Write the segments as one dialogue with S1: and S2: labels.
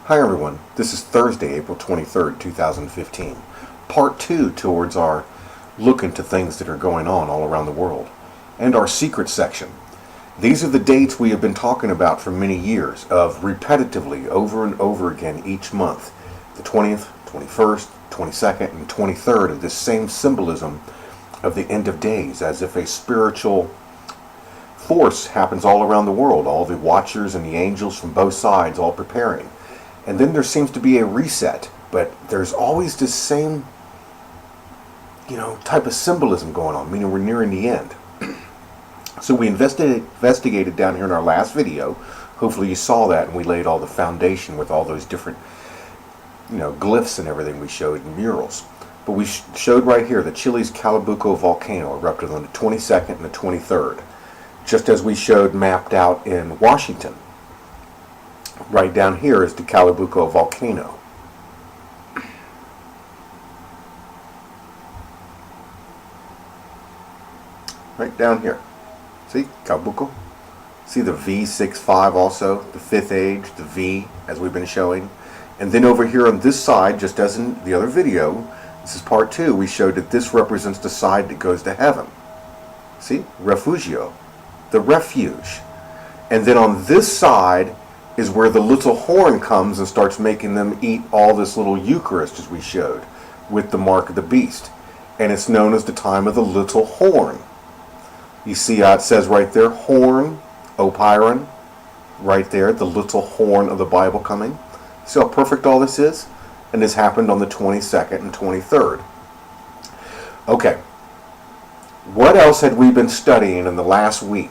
S1: Hi everyone, this is Thursday, April 23rd, 2015. Part 2 towards our look into things that are going on all around the world, and our secret section. These are the dates we have been talking about for many years, of repetitively over and over again each month. The 20th, 21st, 22nd, and 23rd of this same symbolism of the end of days, as if a spiritual force happens all around the world, all the watchers and the angels from both sides all preparing. And then there seems to be a reset, but there's always this same, type of symbolism going on, meaning we're nearing the end. So we investigated down here in our last video. Hopefully you saw that, and we laid all the foundation with all those different, glyphs and everything we showed in murals. But we showed right here that Chile's Calbuco volcano erupted on the 22nd and the 23rd, just as we showed mapped out in Washington. Right down here is the Calbuco volcano. Right down here. See, Calbuco? See the V65 also, the fifth age, the V, as we've been showing. And then over here on this side, just as in the other video, this is part 2, we showed that this represents the side that goes to heaven. See, refugio, the refuge. And then on this side is where the little horn comes and starts making them eat all this little Eucharist, as we showed, with the mark of the beast. And it's known as the time of the little horn. You see how it says right there, horn, opyron, right there, the little horn of the Bible coming. See how perfect all this is? And this happened on the 22nd and 23rd. Okay, what else had we been studying in the last week?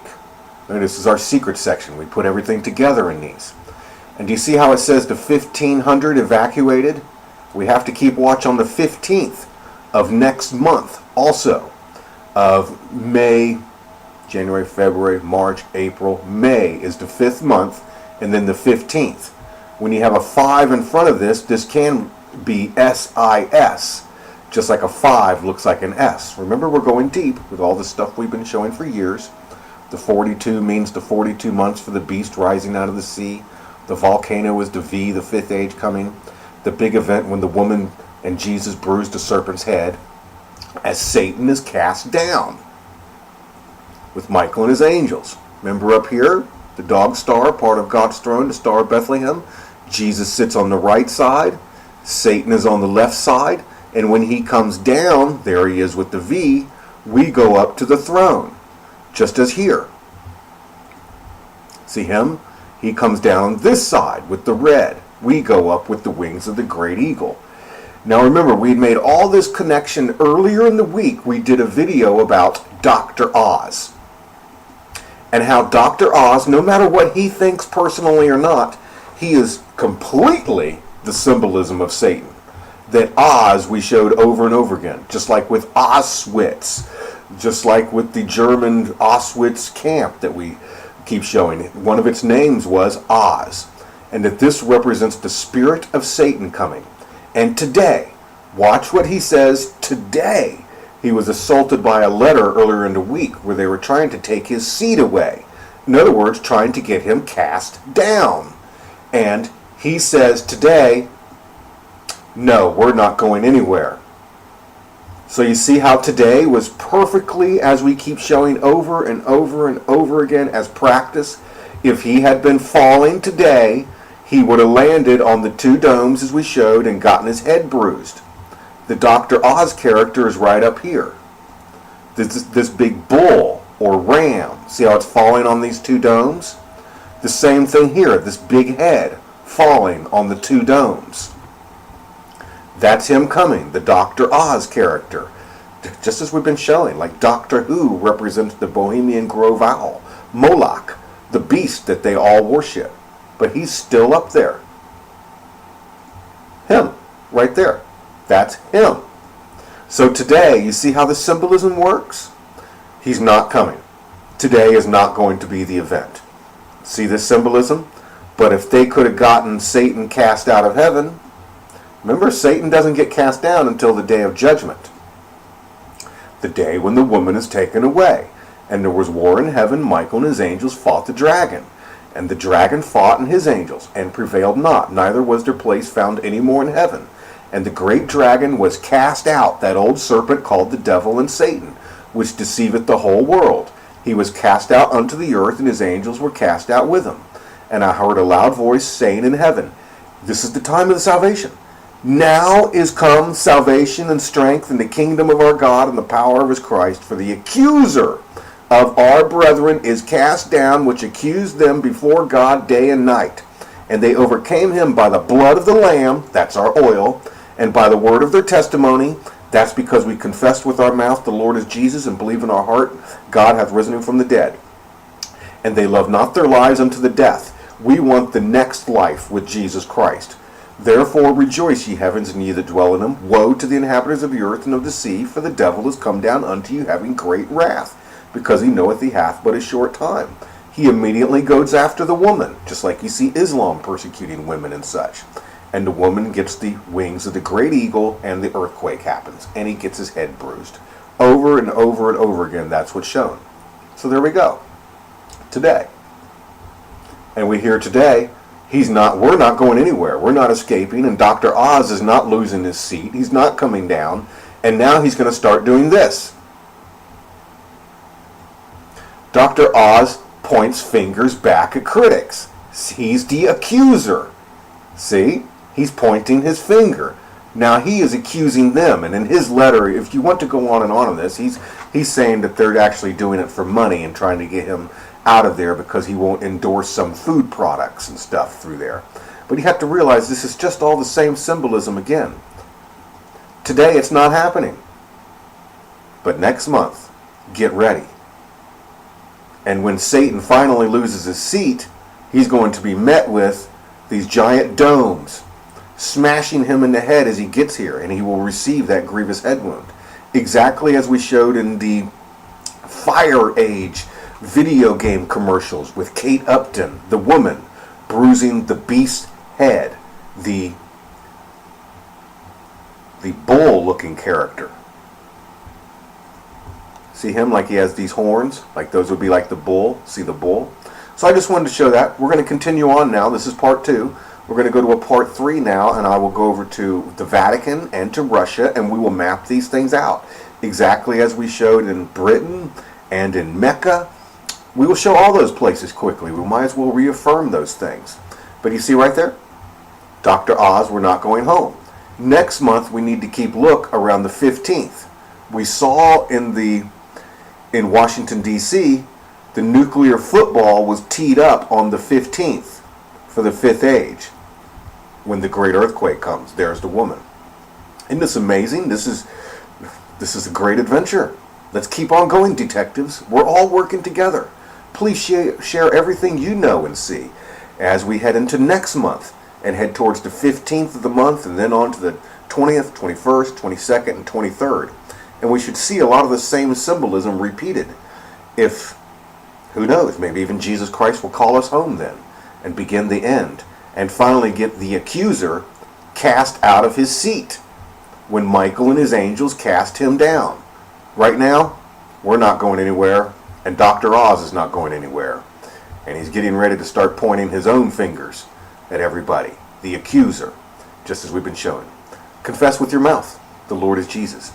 S1: And this is our secret section. We put everything together in these. And do you see how it says the 1,500 evacuated? We have to keep watch on the 15th of next month also, of May, January, February, March, April. May is the 5th month, and then the 15th. When you have a 5 in front of this can be SIS. Just like a 5 looks like an S. Remember, we're going deep with all the stuff we've been showing for years. The 42 means the 42 months for the beast rising out of the sea. The volcano is the V, the 5th age coming. The big event when the woman and Jesus bruised the serpent's head, as Satan is cast down with Michael and his angels. Remember up here, the dog star, part of God's throne, the Star of Bethlehem. Jesus sits on the right side. Satan is on the left side. And when he comes down, there he is with the V, we go up to the throne. Just as here. See him? He comes down this side with the red. We go up with the wings of the great eagle. Now remember, we had made all this connection earlier in the week. We did a video about Dr. Oz. And how Dr. Oz, no matter what he thinks personally or not, he is completely the symbolism of Satan. That Oz we showed over and over again. Just like with Auschwitz. Just like with the German Auschwitz camp that we keep showing. One of its names was Oz. And that this represents the spirit of Satan coming. And today, watch what he says today. He was assaulted by a letter earlier in the week where they were trying to take his seat away. In other words, trying to get him cast down. And he says today, no, we're not going anywhere. So you see how today was perfectly, as we keep showing over and over and over again as practice. If he had been falling today, he would have landed on the 2 domes as we showed and gotten his head bruised. The Dr. Oz character is right up here. This big bull or ram. See how it's falling on these 2 domes? The same thing here, this big head falling on the 2 domes. That's him coming, the Dr. Oz character. Just as we've been showing, like Doctor Who represents the Bohemian Grove owl, Moloch, the beast that they all worship. But he's still up there. Him, right there. That's him. So today, you see how the symbolism works? He's not coming. Today is not going to be the event. See the symbolism? But if they could have gotten Satan cast out of heaven, remember, Satan doesn't get cast down until the day of judgment. The day when the woman is taken away. And there was war in heaven. Michael and his angels fought the dragon. And the dragon fought and his angels, and prevailed not, neither was their place found any more in heaven. And the great dragon was cast out, that old serpent called the devil and Satan, which deceiveth the whole world. He was cast out unto the earth, and his angels were cast out with him. And I heard a loud voice saying in heaven, this is the time of the salvation. Now is come salvation and strength and the kingdom of our God and the power of his Christ. For the accuser of our brethren is cast down, which accused them before God day and night. And they overcame him by the blood of the Lamb, that's our oil, and by the word of their testimony. That's because we confessed with our mouth the Lord is Jesus, and believe in our heart God hath risen him from the dead. And they love not their lives unto the death. We want the next life with Jesus Christ. Therefore rejoice, ye heavens, and ye that dwell in them. Woe to the inhabitants of the earth and of the sea, for the devil is come down unto you, having great wrath, because he knoweth he hath but a short time. He immediately goes after the woman, just like you see Islam persecuting women and such. And the woman gets the wings of the great eagle, and the earthquake happens, and he gets his head bruised. Over and over and over again, that's what's shown. So there we go. Today. And we hear today, we're not going anywhere. We're not escaping, and Dr. Oz is not losing his seat. He's not coming down, and now he's going to start doing this. Dr. Oz points fingers back at critics. He's the accuser. See? He's pointing his finger. Now he is accusing them, and in his letter, if you want to go on this, he's saying that they're actually doing it for money and trying to get him out of there because he won't endorse some food products and stuff through there. But you have to realize this is just all the same symbolism again. Today it's not happening. But next month, get ready. And when Satan finally loses his seat, he's going to be met with these giant domes, smashing him in the head as he gets here, and he will receive that grievous head wound. Exactly as we showed in the Fire Age video game commercials with Kate Upton, the woman, bruising the beast's head, the bull-looking character. See him like he has these horns? Like those would be like the bull. See the bull? So I just wanted to show that. We're going to continue on now. This is part 2. We're going to go to a part 3 now, and I will go over to the Vatican and to Russia, and we will map these things out. Exactly as we showed in Britain and in Mecca. We will show all those places quickly. We might as well reaffirm those things. But you see right there? Dr. Oz, we're not going home. Next month, we need to keep look around the 15th. We saw in Washington, D.C., the nuclear football was teed up on the 15th for the fifth age. When the great earthquake comes, there's the woman. Isn't this amazing? This is a great adventure. Let's keep on going, detectives. We're all working together. Please share everything you know and see as we head into next month and head towards the 15th of the month and then on to the 20th, 21st, 22nd, and 23rd. And we should see a lot of the same symbolism repeated. If, who knows, maybe even Jesus Christ will call us home then and begin the end and finally get the accuser cast out of his seat when Michael and his angels cast him down. Right now, we're not going anywhere, and Dr. Oz is not going anywhere. And he's getting ready to start pointing his own fingers at everybody, the accuser, just as we've been showing. Confess with your mouth, the Lord is Jesus.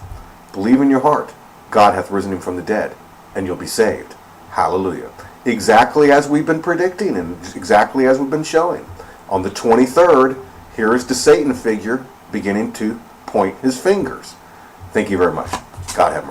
S1: Believe in your heart, God hath risen him from the dead, and you'll be saved. Hallelujah. Exactly as we've been predicting and exactly as we've been showing. On the 23rd, here is the Satan figure beginning to point his fingers. Thank you very much. God have mercy.